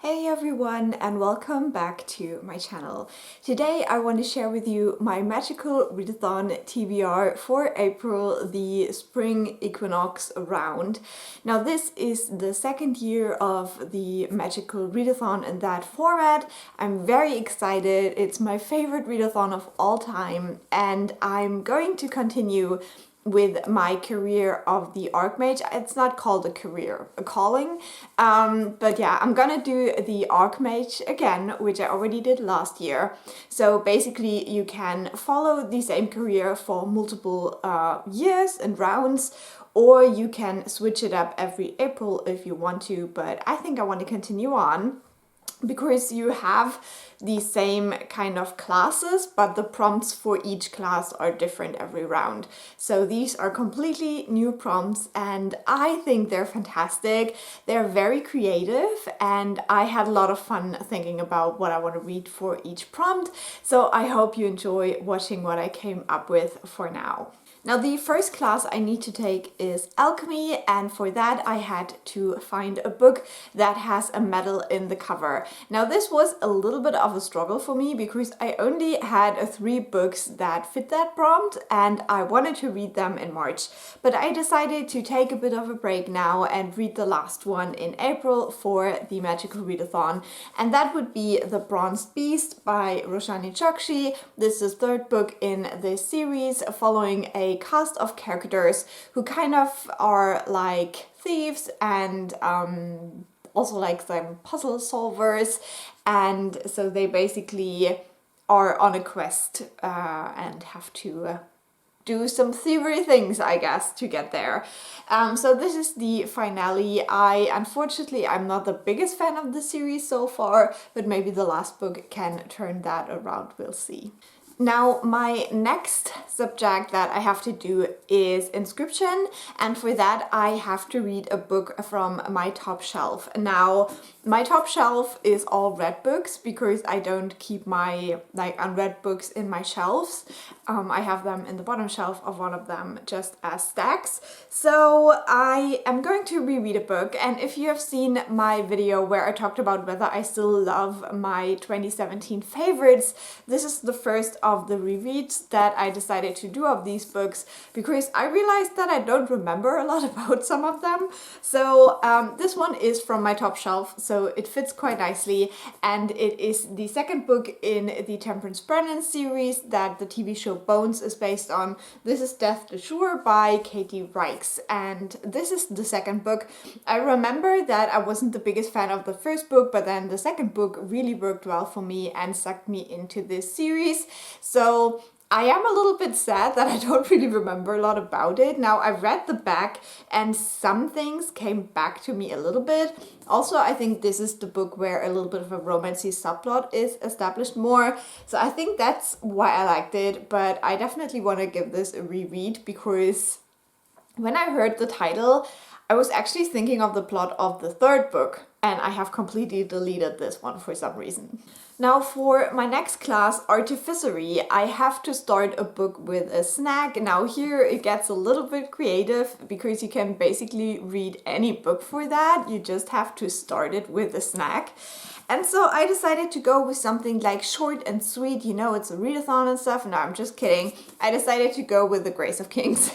Hey everyone, and welcome back to my channel. Today I want to share with you my magical readathon TBR for April, the spring equinox round. Now this is the second year of the magical readathon in that format. I'm very excited. It's my favorite readathon of all time, and I'm going to continue with my career of the Archmage. It's not called a career, a calling. But yeah, I'm gonna do the Archmage again, which I already did last year. So basically you can follow the same career for multiple years and rounds, or you can switch it up every April if you want to, but I think I want to continue on because you have the same kind of classes, but the prompts for each class are different every round. So these are completely new prompts and I think they're fantastic. They're very creative and I had a lot of fun thinking about what I want to read for each prompt. So I hope you enjoy watching what I came up with for now. Now the first class I need to take is alchemy, and for that I had to find a book that has a medal in the cover. Now this was a little bit of a struggle for me because I only had 3 books that fit that prompt and I wanted to read them in March. But I decided to take a bit of a break now and read the last one in April for the magical readathon, and that would be The Bronzed Beast by Roshani Chokshi. This is the 3rd book in this series, following a cast of characters who kind of are like thieves and also like some puzzle solvers, and so they basically are on a quest and have to do some thievery things, I guess, to get there. So this is the finale. Unfortunately, I'm not the biggest fan of the series so far, but maybe the last book can turn that around, we'll see. Now, my next subject that I have to do is inscription, and for that I have to read a book from my top shelf. Now, my top shelf is all read books because I don't keep my unread books in my shelves. I have them in the bottom shelf of one of them just as stacks. So I am going to reread a book, and if you have seen my video where I talked about whether I still love my 2017 favorites, this is the first of the rereads that I decided to do of these books because I realized that I don't remember a lot about some of them. So this one is from my top shelf, so it fits quite nicely, and it is the 2nd book in the Temperance Brennan series that the TV show Bones is based on. This is Death de Jour by Katie Reichs, and this is the 2nd book. I remember that I wasn't the biggest fan of the 1st book, but then the 2nd book really worked well for me and sucked me into this series. So I am a little bit sad that I don't really remember a lot about it. Now, I read the back and some things came back to me a little bit. Also, I think this is the book where a little bit of a romancy subplot is established more. So I think that's why I liked it, but I definitely want to give this a reread because when I heard the title, I was actually thinking of the plot of the 3rd book, and I have completely deleted this one for some reason. Now for my next class, Artificery, I have to start a book with a snack. Now here it gets a little bit creative because you can basically read any book for that. You just have to start it with a snack. And so I decided to go with something like short and sweet. You know, it's a readathon and stuff. No, I'm just kidding. I decided to go with The Grace of Kings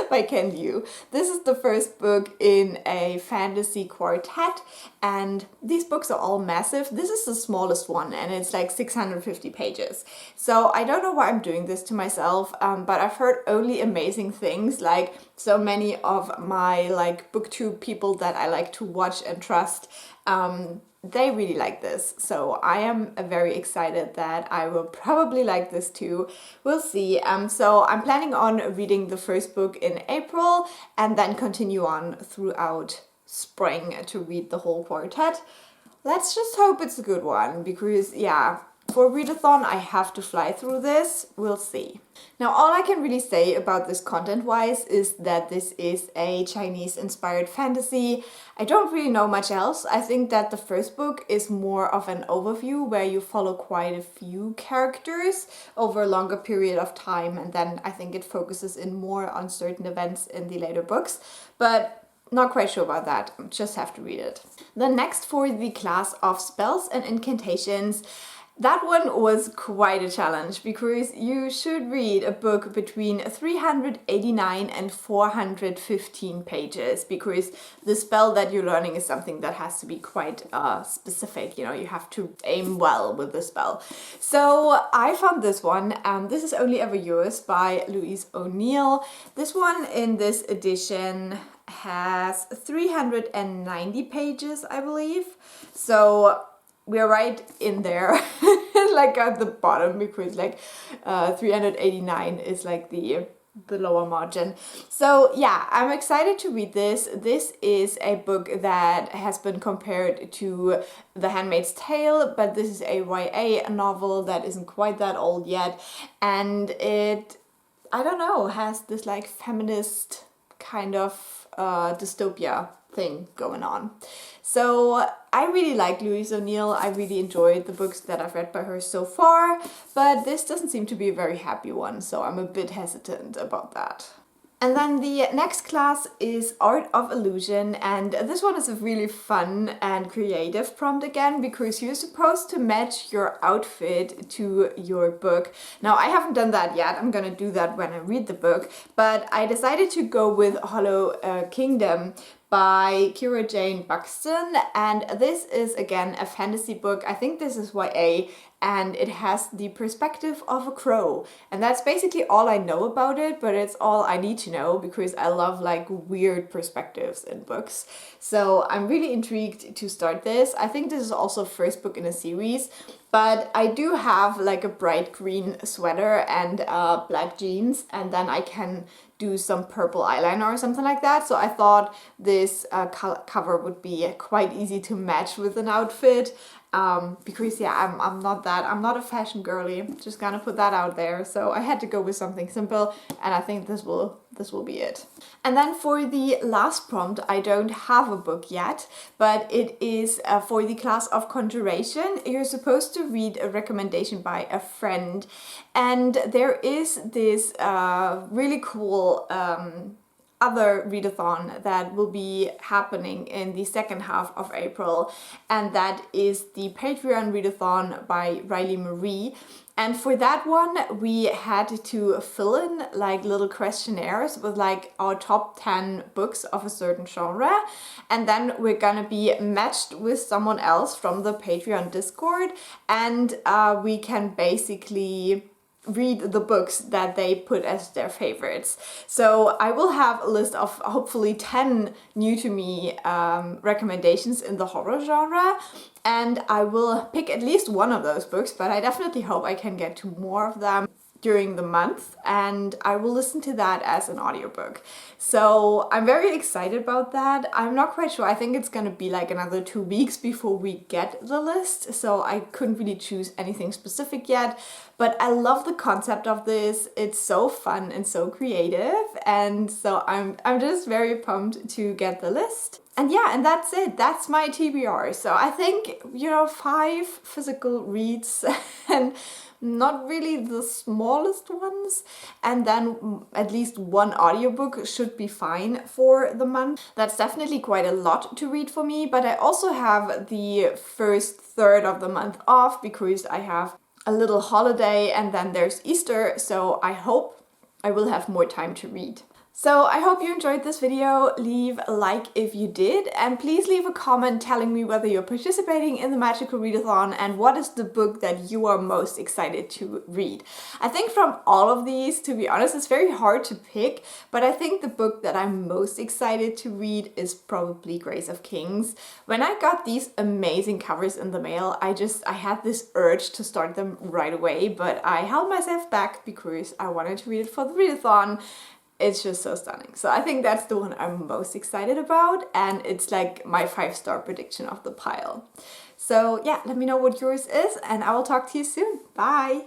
by Ken Liu. This is the 1st book in a fantasy quartet, and these books are all massive. This is the smallest one and it's like 650 pages. So I don't know why I'm doing this to myself, but I've heard only amazing things. Like so many of my booktube people that I like to watch and trust, they really like this, so I am very excited that I will probably like this too. We'll see. So I'm planning on reading the 1st book in April and then continue on throughout spring to read the whole quartet. Let's just hope it's a good one because yeah, for readathon I have to fly through this. We'll see. Now all I can really say about this content-wise is that this is a Chinese-inspired fantasy. I don't really know much else. I think that the 1st book is more of an overview where you follow quite a few characters over a longer period of time, and then I think it focuses in more on certain events in the later books. But Not quite sure about that, just have to read it. Then next for the class of spells and incantations, that one was quite a challenge because you should read a book between 389 and 415 pages because the spell that you're learning is something that has to be quite specific, you know, you have to aim well with the spell. So I found this one, this is Only Ever Yours by Louise O'Neill. This one in this edition has 390 pages, I believe. So we are right in there, like at the bottom, because like 389 is like the lower margin. So yeah, I'm excited to read this. This is a book that has been compared to The Handmaid's Tale, but this is a YA novel that isn't quite that old yet, and it, I don't know, has this like feminist kind of dystopia thing going on. So I really like Louise O'Neill. I really enjoyed the books that I've read by her so far, but this doesn't seem to be a very happy one, so I'm a bit hesitant about that. And then the next class is Art of Illusion, and this one is a really fun and creative prompt again, because you're supposed to match your outfit to your book. Now, I haven't done that yet. I'm gonna do that when I read the book, but I decided to go with Hollow Kingdom by Kira Jane Buxton, and this is again a fantasy book. I think this is YA, and it has the perspective of a crow, and that's basically all I know about it, but it's all I need to know because I love like weird perspectives in books. So I'm really intrigued to start this. I think this is also first book in a series, but I do have like a bright green sweater and black jeans, and then I can do some purple eyeliner or something like that. So I thought this cover would be quite easy to match with an outfit. Because yeah, I'm not a fashion girly, just gonna put that out there. So I had to go with something simple, and I think this will be it. And then for the last prompt, I don't have a book yet, but it is for the class of Conjuration. You're supposed to read a recommendation by a friend, and there is this really cool other readathon that will be happening in the second half of April, and that is the Patreon readathon by Riley Marie. And for that one, we had to fill in like little questionnaires with like our top 10 books of a certain genre, and then we're gonna be matched with someone else from the Patreon Discord, and we can basically read the books that they put as their favorites. So I will have a list of hopefully 10 new to me recommendations in the horror genre, and I will pick at least one of those books, but I definitely hope I can get to more of them during the month, and I will listen to that as an audiobook. So I'm very excited about that. I'm not quite sure. I think it's gonna be like another 2 weeks before we get the list, so I couldn't really choose anything specific yet, but I love the concept of this. It's so fun and so creative, and so I'm just very pumped to get the list. And yeah, and that's it. That's my TBR. So I think, you know, 5 physical reads and not really the smallest ones, and then at least 1 audiobook should be fine for the month. That's definitely quite a lot to read for me, but I also have the first third of the month off because I have a little holiday and then there's Easter, so I hope I will have more time to read. So I hope you enjoyed this video. Leave a like if you did, and please leave a comment telling me whether you're participating in the Magical Readathon and what is the book that you are most excited to read. I think from all of these, to be honest, it's very hard to pick, but I think the book that I'm most excited to read is probably Grace of Kings. When I got these amazing covers in the mail, I had this urge to start them right away, but I held myself back because I wanted to read it for the readathon. It's just so stunning. So I think that's the one I'm most excited about, and it's like my 5-star prediction of the pile. So yeah, let me know what yours is, and I will talk to you soon. Bye!